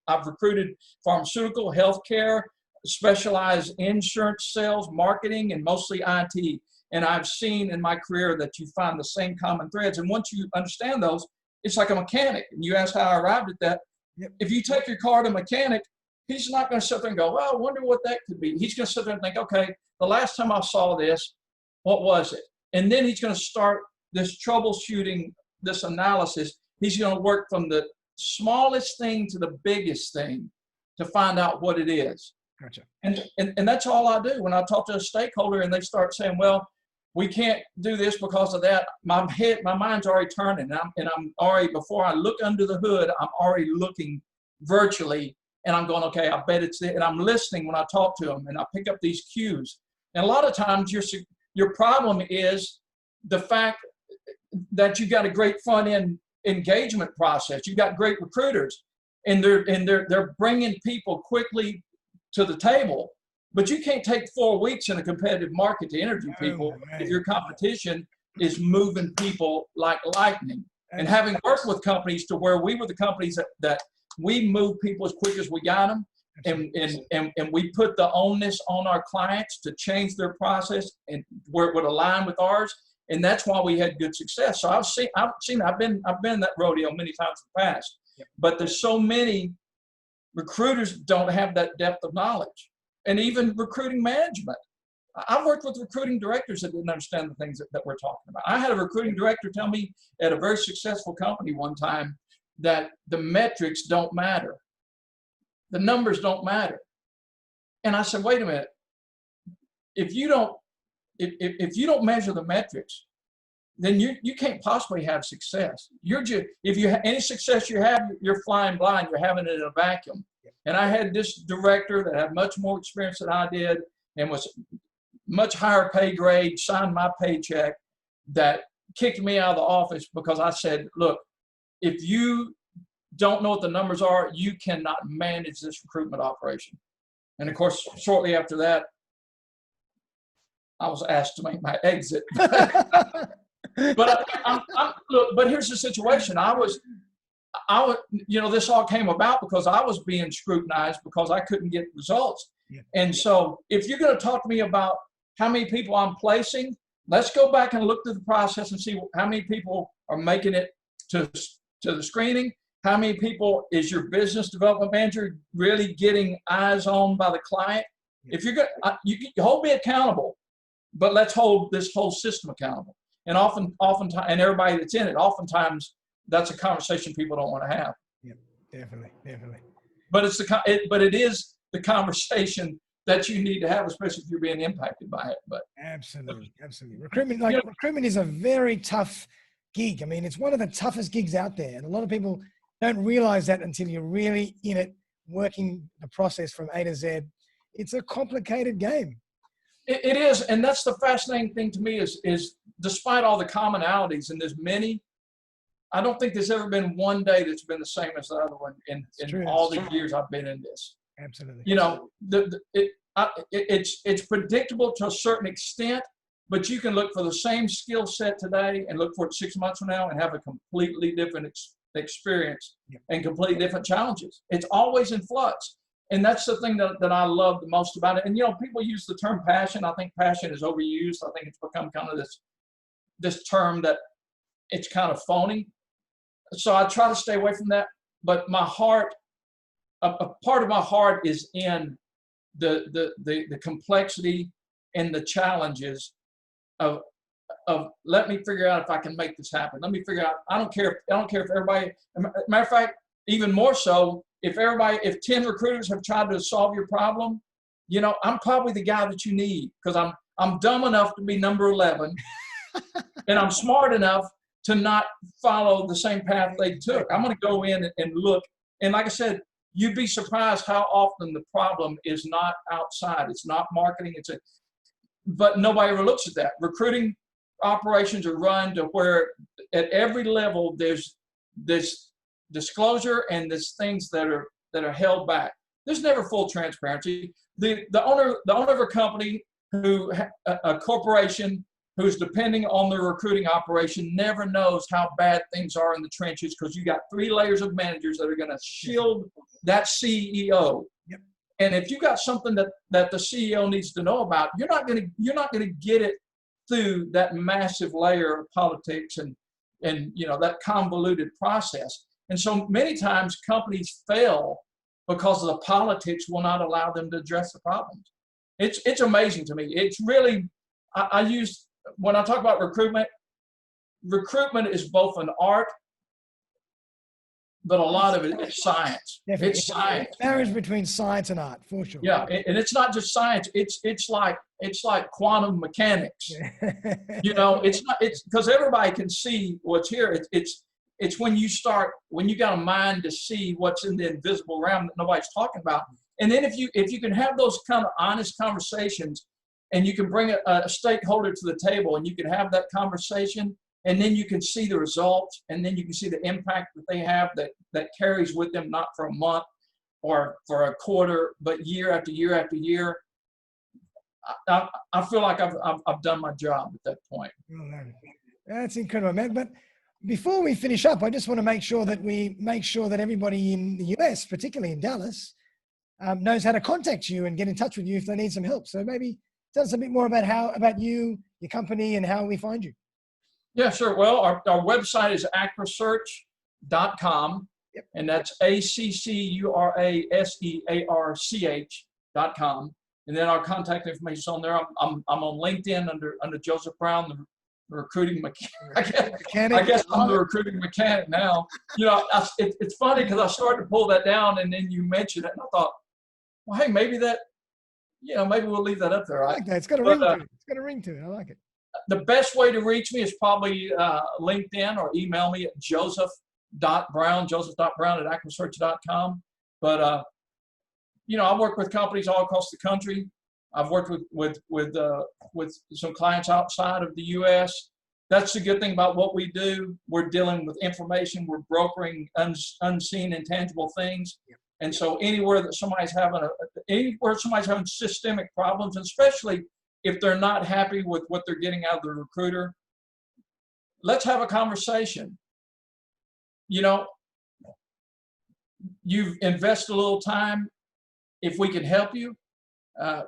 I've recruited pharmaceutical, healthcare, specialized insurance sales, marketing, and mostly IT. And I've seen in my career that you find the same common threads. And once you understand those, it's like a mechanic. And you asked how I arrived at that. Yep. If you take your car to a mechanic, he's not going to sit there and go, well, I wonder what that could be. He's going to sit there and think, okay, the last time I saw this, what was it? And then he's going to start this troubleshooting, this analysis. He's going to work from the smallest thing to the biggest thing to find out what it is. Gotcha. And that's all I do. When I talk to a stakeholder and they start saying, well, we can't do this because of that, my mind's already turning. And I'm already, before I look under the hood, I'm already looking virtually, and I'm going, okay, I bet it's there. And I'm listening when I talk to them, and I pick up these cues. And a lot of times your problem is the fact that you've got a great front end engagement process. You've got great recruiters, and they're bringing people quickly to the table, but you can't take 4 weeks in a competitive market to interview people if your competition is moving people like lightning. And having worked with companies to where we were the companies that we move people as quick as we got them, and we put the onus on our clients to change their process and where it would align with ours, and that's why we had good success. So I've been in that rodeo many times in the past, but there's so many recruiters don't have that depth of knowledge, and even recruiting management. I've worked with recruiting directors that didn't understand the things that we're talking about. I had a recruiting director tell me at a very successful company one time that the metrics don't matter. The numbers don't matter. And I said, wait a minute. If you don't measure the metrics, then you can't possibly have success. Any success you have, you're flying blind. You're having it in a vacuum. And I had this director that had much more experience than I did and was much higher pay grade, signed my paycheck, that kicked me out of the office because I said, look, if you don't know what the numbers are, you cannot manage this recruitment operation. And of course, shortly after that, I was asked to make my exit. But look, but here's the situation. I was, this all came about because I was being scrutinized because I couldn't get results. Yeah. And so if you're going to talk to me about how many people I'm placing, let's go back and look through the process and see how many people are making it to the screening. How many people is your business development manager really getting eyes on by the client? If you're going, you hold me accountable, but let's hold this whole system accountable. And oftentimes, and everybody that's in it, oftentimes that's a conversation people don't want to have. Yeah, definitely. But it is the conversation that you need to have, especially if you're being impacted by it. But absolutely. Recruitment is a very tough gig. I mean, it's one of the toughest gigs out there, and a lot of people don't realize that until you're really in it, working the process from A to Z. It's a complicated game. It is, and that's the fascinating thing to me is despite all the commonalities, and there's many, I don't think there's ever been one day that's been the same as the other one in all the years I've been in this. Absolutely. You know, it's predictable to a certain extent, but you can look for the same skill set today and look for it 6 months from now and have a completely different experience and completely different challenges. It's always in flux. And that's the thing that I love the most about it. And, you know, people use the term passion. I think passion is overused. I think it's become kind of this term that it's kind of phony. So I try to stay away from that. But my heart, a part of my heart is in the complexity and the challenges of let me figure out if I can make this happen. Let me figure out, I don't care if everybody, matter of fact, even more so, if 10 recruiters have tried to solve your problem, you know, I'm probably the guy that you need, because I'm dumb enough to be number 11 and I'm smart enough to not follow the same path they took. I'm going to go in and look. And like I said, you'd be surprised how often the problem is not outside. It's not marketing. But nobody ever looks at that. Recruiting operations are run to where at every level there's this disclosure and there's things that are held back. There's never full transparency. The owner of a company a corporation who's depending on their recruiting operation never knows how bad things are in the trenches, because you got 3 layers of managers that are going to shield that CEO. Yep. And if you got something that the CEO needs to know about, you're not going to get it through that massive layer of politics and you know, that convoluted process. And so many times companies fail because the politics will not allow them to address the problems. It's amazing to me. It's really, when I talk about recruitment is both an art, but a lot of it is science. Definitely. It's science. Marriage between science and art, for sure. Yeah, and it's not just science. It's like quantum mechanics. You know, it's because everybody can see what's here. It's when you got a mind to see what's in the invisible realm that nobody's talking about. And then if you can have those kind of honest conversations, and you can bring a stakeholder to the table, and you can have that conversation, and then you can see the results, and then you can see the impact that they have that carries with them, not for a month or for a quarter, but year after year after year. I feel like I've done my job at that point. That's incredible, man. But before we finish up, I just want to make sure that everybody in the US, particularly in Dallas, knows how to contact you and get in touch with you if they need some help. So maybe tell us a bit more about you, your company, and how we find you. Yeah, sure. Well, our website is accurasearch.com, and that's ACCURASEARCH.com. And then our contact information is on there. I'm on LinkedIn under Joseph Brown, the recruiting mechanic. I guess I'm the recruiting mechanic now. You know, it's funny because I started to pull that down, and then you mentioned it, and I thought, well, hey, maybe we'll leave that up there. I like that. It's got a ring to it. It's got a ring to it. I like it. The best way to reach me is probably LinkedIn, or email me at joseph.brown@accurasearch.com. But you know, I work with companies all across the country. I've worked with some clients outside of the U.S. That's the good thing about what we do. We're dealing with information. We're brokering unseen, intangible things. And so anywhere somebody's having systemic problems, and especially if they're not happy with what they're getting out of the recruiter, let's have a conversation. You know, you've invested a little time. If we can help you,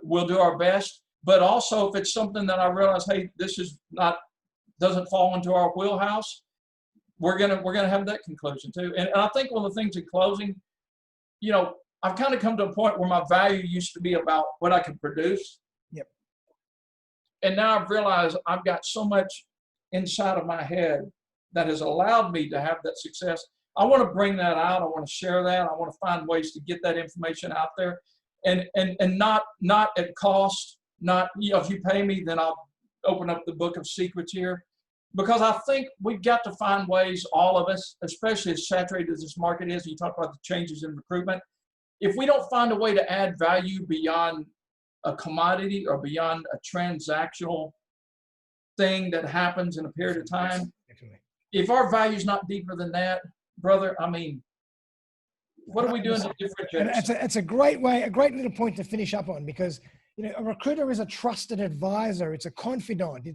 we'll do our best. But also, if it's something that I realize, hey, this doesn't fall into our wheelhouse, we're gonna have that conclusion too. And I think one of the things in closing, you know, I've kind of come to a point where my value used to be about what I could produce. Yep. And now I've realized I've got so much inside of my head that has allowed me to have that success. I want to bring that out. I want to share that. I want to find ways to get that information out there, and not at cost. Not, you know, if you pay me, then I'll open up the book of secrets here, because I think we've got to find ways, all of us, especially as saturated as this market is. You talk about the changes in recruitment. If we don't find a way to add value beyond a commodity or beyond a transactional thing that happens in a period of time, if our value is not deeper than that, brother, I mean, what are we doing to differentiate? It's a great way, a great little point to finish up on, because, you know, a recruiter is a trusted advisor. It's a confidant.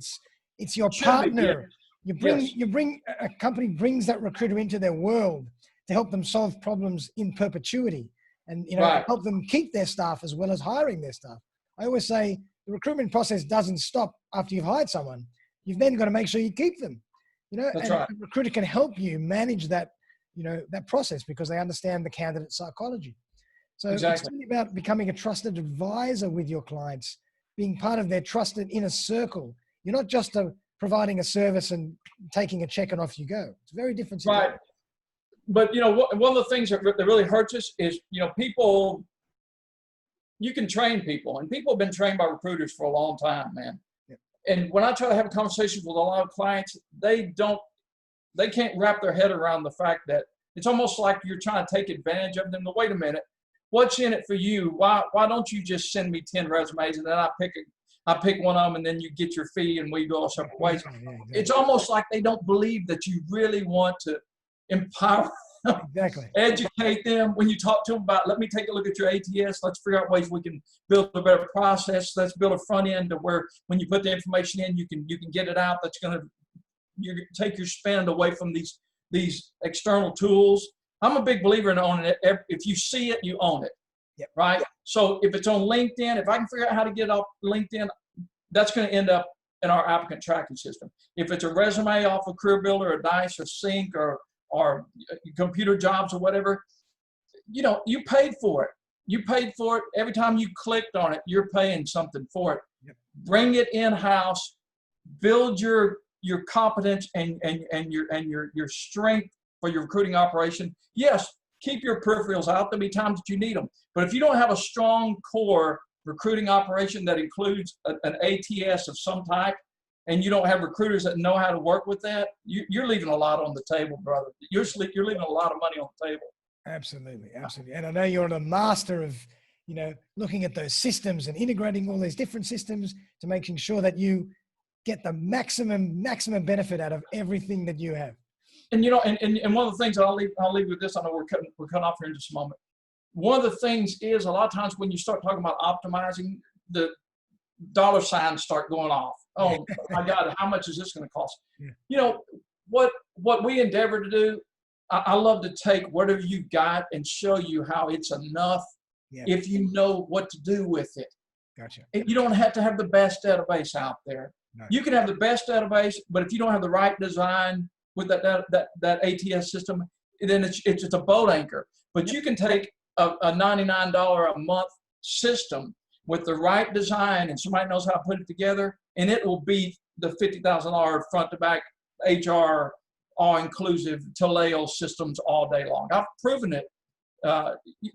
It's your partner. A company brings that recruiter into their world to help them solve problems in perpetuity, and, you know, help them keep their staff as well as hiring their staff. I always say the recruitment process doesn't stop after you've hired someone. You've then got to make sure you keep them. You know, and a recruiter can help you manage that, you know, that process, because they understand the candidate psychology. So it's really about becoming a trusted advisor with your clients, being part of their trusted inner circle. You're not just providing a service and taking a check and off you go. It's a very different situation. Right. But, you know, one of the things that really hurts us is, you know, people, you can train people, and people have been trained by recruiters for a long time, man. Yep. And when I try to have conversations with a lot of clients, they can't wrap their head around the fact that it's almost like you're trying to take advantage of them. But wait a minute, what's in it for you? Why don't you just send me 10 resumes, and then I pick one of them, and then you get your fee and we go our separate ways. Yeah, exactly. It's almost like they don't believe that you really want to empower them, educate them. When you talk to them about, let me take a look at your ATS, let's figure out ways we can build a better process. Let's build a front end to where when you put the information in, you can get it out. That's going to take your spend away from these external tools. I'm a big believer in owning it. If you see it, you own it. Yep. Right? So if it's on LinkedIn, if I can figure out how to get it off LinkedIn, that's going to end up in our applicant tracking system. If it's a resume off of CareerBuilder or Dice or Sync or Computer Jobs or whatever, you know, you paid for it. You paid for it. Every time you clicked on it, you're paying something for it. Yep. Bring it in-house, build your competence and your strength for your recruiting operation. Yes, keep your peripherals out. There'll be times that you need them. But if you don't have a strong core recruiting operation that includes an ATS of some type, and you don't have recruiters that know how to work with that, you're leaving a lot on the table, brother. You're leaving a lot of money on the table. Absolutely, absolutely. And I know you're the master of, you know, looking at those systems and integrating all these different systems to making sure that you get the maximum benefit out of everything that you have. And, you know, and one of the things that I'll leave with this, I know we're cutting off here in just a moment. One of the things is, a lot of times when you start talking about optimizing, the dollar signs start going off. Oh my God, how much is this going to cost? Yeah. You know, what we endeavor to do, I love to take whatever you got and show you how it's enough if you know what to do with it. Gotcha. And you don't have to have the best database out there. No. You can have the best database, but if you don't have the right design with that ATS system, then it's a boat anchor. But you can take a $99 a month system with the right design, and somebody knows how to put it together, and it will beat the $50,000 front to back HR all-inclusive Taleo systems all day long. I've proven it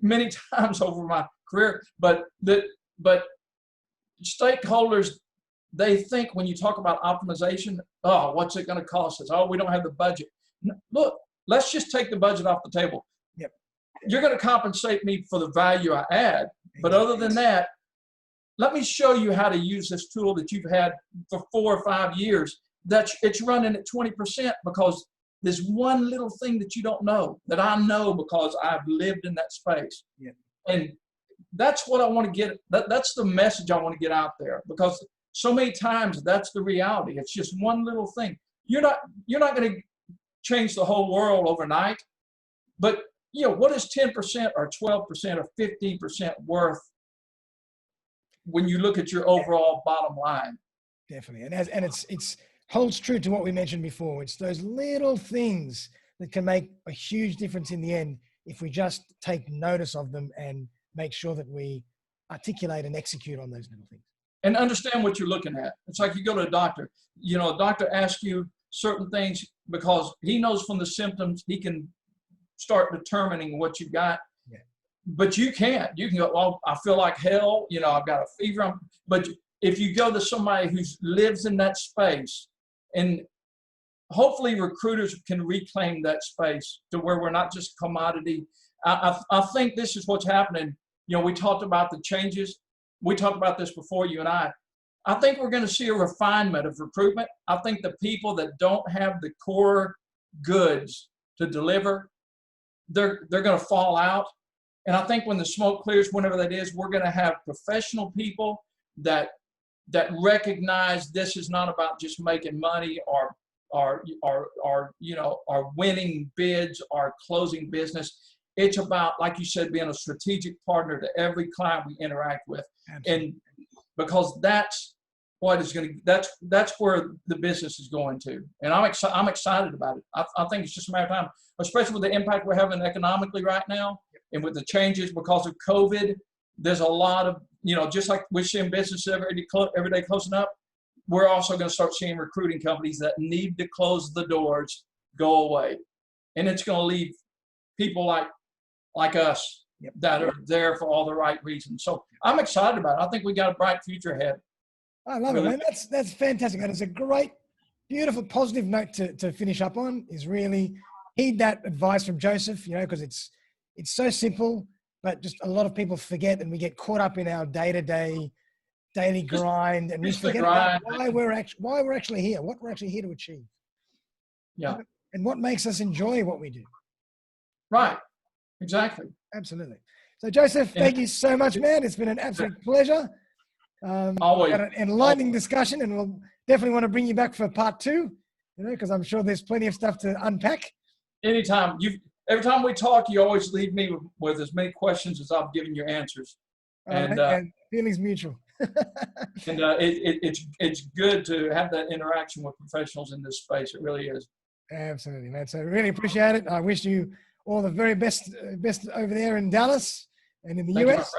many times over my career, but stakeholders, they think when you talk about optimization, oh, what's it going to cost us? Oh, we don't have the budget. Look, let's just take the budget off the table. Yep. You're going to compensate me for the value I add, but other than that, let me show you how to use this tool that you've had for 4 or 5 years. It's running at 20% because there's one little thing that you don't know that I know because I've lived in that space. Yeah. And that's what I want to get. That's the message I want to get out there, because so many times that's the reality. It's just one little thing. You're not going to change the whole world overnight, but you know, what is 10% or 12% or 15% worth when you look at your overall bottom line? Definitely. And it's holds true to what we mentioned before. It's those little things that can make a huge difference in the end. if we just take notice of them and make sure that we articulate and execute on those little things. And understand what you're looking at. It's like you go to a doctor. You know, a doctor asks you certain things because he knows from the symptoms, he can start determining what you've got. Yeah. But you can't. You can go, well, I feel like hell. You know, I've got a fever. But if you go to somebody who lives in that space, and hopefully recruiters can reclaim that space to where we're not just commodity. I think this is what's happening. You know, we talked about the changes. We talked about this before, you and I. I think we're going to see a refinement of recruitment. I think the people that don't have the core goods to deliver, they're going to fall out. And I think when the smoke clears, whenever that is, we're going to have professional people that recognize this is not about just making money or you know, or winning bids or closing business. It's about, like you said, being a strategic partner to every client we interact with. Absolutely. And because that's what is going to, that's where the business is going to. And I'm excited about it. I think it's just a matter of time, especially with the impact we're having economically right now and with the changes because of COVID. There's a lot of, you know, just like we're seeing businesses every day closing up, we're also going to start seeing recruiting companies that need to close the doors go away. And it's going to leave people like us that are there for all the right reasons. So I'm excited about it. I think we got a bright future ahead. I love it, man. That's fantastic. And it's a great, beautiful, positive note to finish up on is really heed that advice from Joseph, you know, because it's so simple, but just a lot of people forget and we get caught up in our day-to-day daily grind and we forget about why we're actually here, what we're actually here to achieve. Yeah. And what makes us enjoy what we do. Right. Exactly. Absolutely. So Joseph, thank you so much, man. It's been an absolute pleasure. Always. Had an enlightening discussion, and we'll definitely want to bring you back for part 2, you know, because I'm sure there's plenty of stuff to unpack. Anytime. Every time we talk, you always leave me with as many questions as I've given you answers. And feelings mutual. And it's good to have that interaction with professionals in this space. It really is. Absolutely, man. So really appreciate it. I wish you all the very best over there in Dallas and in the US.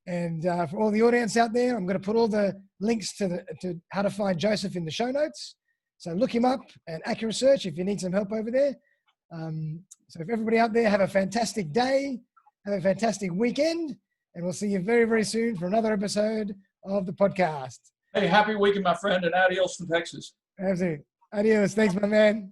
And for all the audience out there, I'm going to put all the links to how to find Joseph in the show notes. So look him up and Accurasearch if you need some help over there. So if everybody out there, have a fantastic day, have a fantastic weekend, and we'll see you very, very soon for another episode of the podcast. Hey, happy weekend, my friend, and adios from Texas. Absolutely. Adios. Thanks, my man.